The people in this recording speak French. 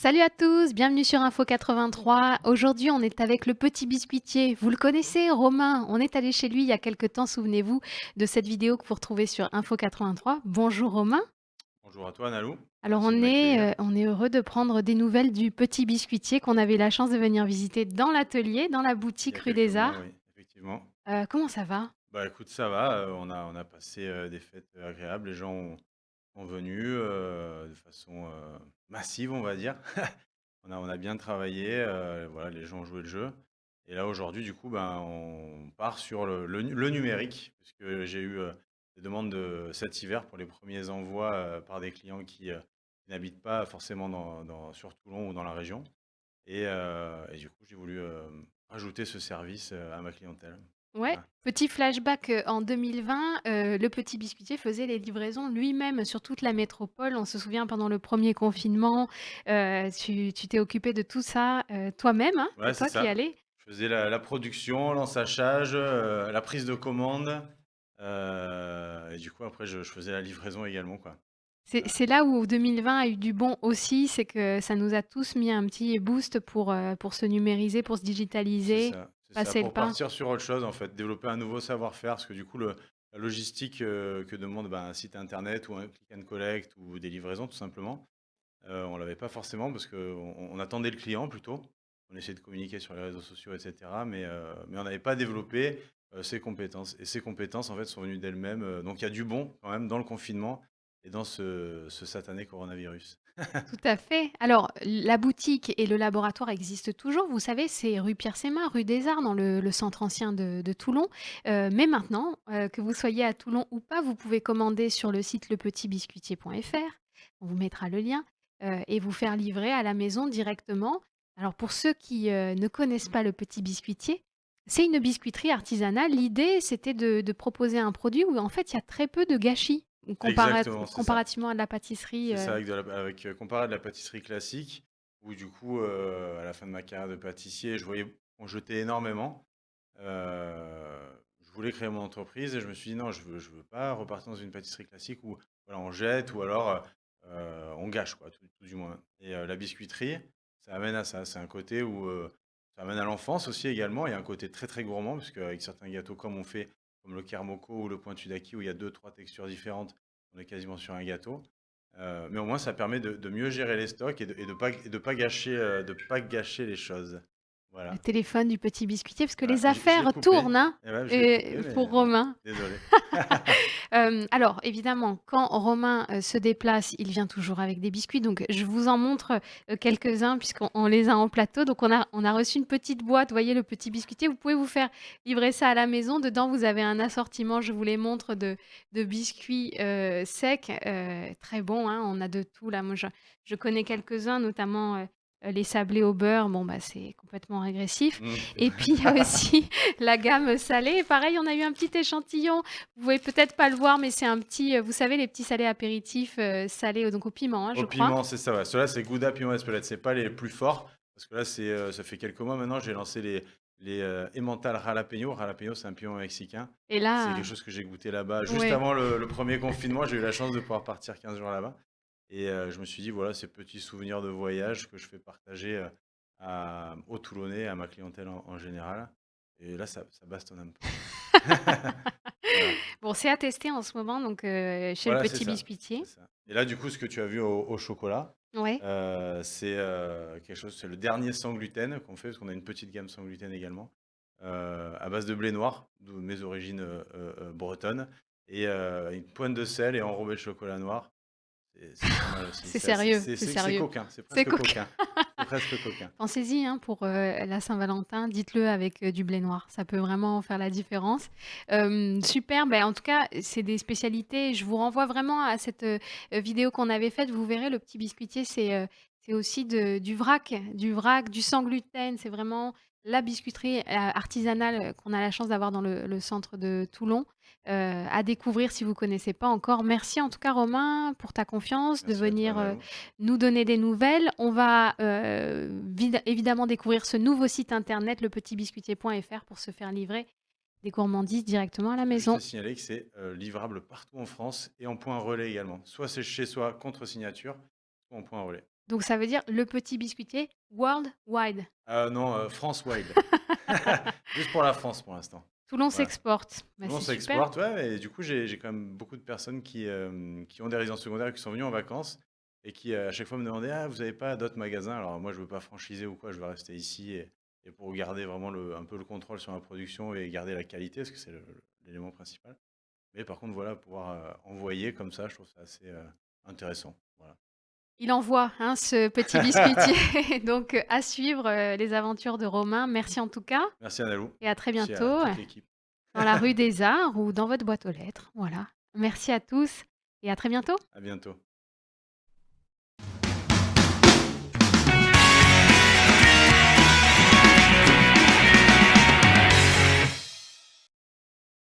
Salut à tous, bienvenue sur Info 83. Aujourd'hui, on est avec le petit biscuitier. Vous le connaissez, Romain. On est allé chez lui il y a quelque temps, souvenez-vous de cette vidéo que vous retrouvez sur Info 83. Bonjour Romain. Bonjour à toi, Nalou. Alors Merci de m'accueillir. on est heureux de prendre des nouvelles du petit biscuitier qu'on avait la chance de venir visiter dans l'atelier, dans la Il y boutique a rue quelques des mois, Arts. oui, effectivement. Comment ça va? Bah écoute, ça va, on a passé des fêtes agréables. Les gens sont venus de façon massive, on va dire. On a bien travaillé, voilà, les gens ont joué le jeu. Et là, aujourd'hui, du coup, ben, on part sur le numérique, puisque j'ai eu des demandes cet hiver pour les premiers envois par des clients qui n'habitent pas forcément sur Toulon ou dans la région. Et du coup, j'ai voulu rajouter ce service à ma clientèle. Ouais, Voilà. petit flashback, en 2020, le petit biscuitier faisait les livraisons lui-même sur toute la métropole. On se souvient pendant le premier confinement, tu t'es occupé de tout ça, toi-même, hein? Ouais, C'est c'est toi qui ça. allais? Je faisais la production, l'ensachage, la prise de commande. Et du coup, après, je faisais la livraison également, quoi. Voilà. C'est là où 2020 a eu du bon aussi, c'est que ça nous a tous mis un petit boost pour se numériser, pour se C'est digitaliser, ça, c'est ça. passer le Pour pas. partir sur autre chose, en fait, développer un nouveau savoir-faire, parce que du coup, la logistique que demande ben, un site internet ou un click and collect ou des livraisons, tout simplement, on l'avait pas forcément parce qu'on attendait le client plutôt. On essayait de communiquer sur les réseaux sociaux, etc. Mais on n'avait pas développé ces compétences. Et ces compétences, en fait, sont venues d'elles-mêmes. Donc il y a du bon quand même dans le confinement et dans ce satané coronavirus. Tout à fait. Alors, la boutique et le laboratoire existent toujours. Vous savez, c'est rue Pierre-Sémat, rue des Arts, dans le centre ancien de Toulon. Mais maintenant, que vous soyez à Toulon ou pas, vous pouvez commander sur le site lepetitbiscuitier.fr. On vous mettra le lien et vous faire livrer à la maison directement. Alors, pour ceux qui ne connaissent pas le petit biscuitier, c'est une biscuiterie artisanale. L'idée, c'était de proposer un produit où, en fait, il y a très peu de gâchis Exactement, c'est ça. comparativement à de la pâtisserie. C'est ça, comparé à de la pâtisserie classique, où du coup, à la fin de ma carrière de pâtissier, je voyais qu'on jetait énormément. Je voulais créer mon entreprise et je me suis dit non, je veux pas repartir dans une pâtisserie classique où voilà, on jette ou alors on gâche, quoi, tout du moins. Et la biscuiterie, ça amène à ça. C'est un côté où ça amène à l'enfance aussi également. Il y a un côté très très gourmand, puisque avec certains gâteaux comme on fait, comme le Kermoko ou le Pointu d'Aki, où il y a deux, trois textures différentes, on est quasiment sur un gâteau. Mais au moins, ça permet de mieux gérer les stocks et de pas gâcher les choses. Le Voilà. téléphone du petit biscuitier, parce que Voilà, les je l'ai affaires coupé. tournent, hein, Et ouais, je l'ai coupé, pour mais bon, Romain. désolé. Alors évidemment, quand Romain, se déplace, il vient toujours avec des biscuits, donc je vous en montre, quelques-uns puisqu'on les a en plateau. Donc on a reçu une petite boîte, vous voyez le petit biscuitier, vous pouvez vous faire livrer ça à la maison. Dedans, vous avez un assortiment, je vous les montre, de biscuits, secs, très bons, hein. On a de tout là. Moi je connais quelques-uns, notamment, les sablés au beurre. Bon, bah, c'est complètement régressif. Mmh. Et puis il y a aussi la gamme salée. Pareil, on a eu un petit échantillon. Vous pouvez peut-être pas le voir, mais c'est un petit, vous savez, les petits salés apéritifs, salés donc au piment, hein, Au je crois. piment, c'est ça, ouais. Ceux-là, c'est Gouda, piment Espelette. C'est pas les plus forts, parce que là, ça fait quelques mois maintenant, j'ai lancé les Emmental Jalapeno. Jalapeno, c'est un piment mexicain. Et C'est quelque là, chose que j'ai goûté là-bas juste ouais. avant le premier confinement. J'ai eu la chance de pouvoir partir 15 jours là-bas. Et je me suis dit, voilà, ces petits souvenirs de voyage que je fais partager aux Toulonnais, à ma clientèle en général. Et là, ça bastonne un peu. Voilà. Bon, c'est à tester en ce moment, donc chez le Voilà, c'est petit ça. biscuitier. C'est ça. Et là, du coup, ce que tu as vu au chocolat, Ouais. c'est quelque chose, c'est le dernier sans gluten qu'on fait, parce qu'on a une petite gamme sans gluten également, à base de blé noir, d'où mes origines bretonnes, et une pointe de sel et enrobé de chocolat noir. C'est pas mal aussi. C'est sérieux, c'est C'est sérieux. coquin, c'est C'est presque coquin. coquin. C'est presque coquin. Pensez-y, hein, pour, la Saint-Valentin, dites-le avec, du blé noir. Ça peut vraiment faire la différence. Super, ben, en tout cas, c'est des spécialités. Je vous renvoie vraiment à cette, vidéo qu'on avait faite. Vous verrez, le petit biscuitier, c'est aussi du vrac, du sans gluten. C'est vraiment la biscuiterie, artisanale, qu'on a la chance d'avoir dans le centre de Toulon, à découvrir si vous connaissez pas encore. Merci en tout cas, Romain, pour ta confiance de Merci à toi, venir, Nalou. nous donner des nouvelles. On va évidemment découvrir ce nouveau site internet, lepetitbiscuitier.fr, pour se faire livrer des gourmandises directement à la Je tiens juste à maison. signaler que c'est livrable partout en France et en point relais également. Soit c'est chez soi contre signature, soit en point relais. Donc ça veut dire le petit biscuitier worldwide. Non, France Wild. Juste pour la France pour l'instant. Toulon Voilà. s'exporte. Bah, Tout le monde c'est super. s'exporte, ouais, et du coup, j'ai quand même beaucoup de personnes qui ont des résidences secondaires et qui sont venues en vacances et qui, à chaque fois, me demandaient: «Ah, vous avez pas d'autres magasins?» Alors moi, je veux pas franchiser ou quoi, je veux rester ici et pour garder vraiment un peu le contrôle sur ma production et garder la qualité, parce que c'est l'élément principal. Mais par contre, voilà, pouvoir envoyer comme ça, je trouve ça assez intéressant. Voilà. Il envoie, hein, ce petit biscuitier. Donc, à suivre, les aventures de Romain. Merci en tout cas Merci Annalou, et à très merci à bientôt, toute l'équipe. dans la rue des Arts ou dans votre boîte aux lettres. Voilà. Merci à tous et à très bientôt. À bientôt.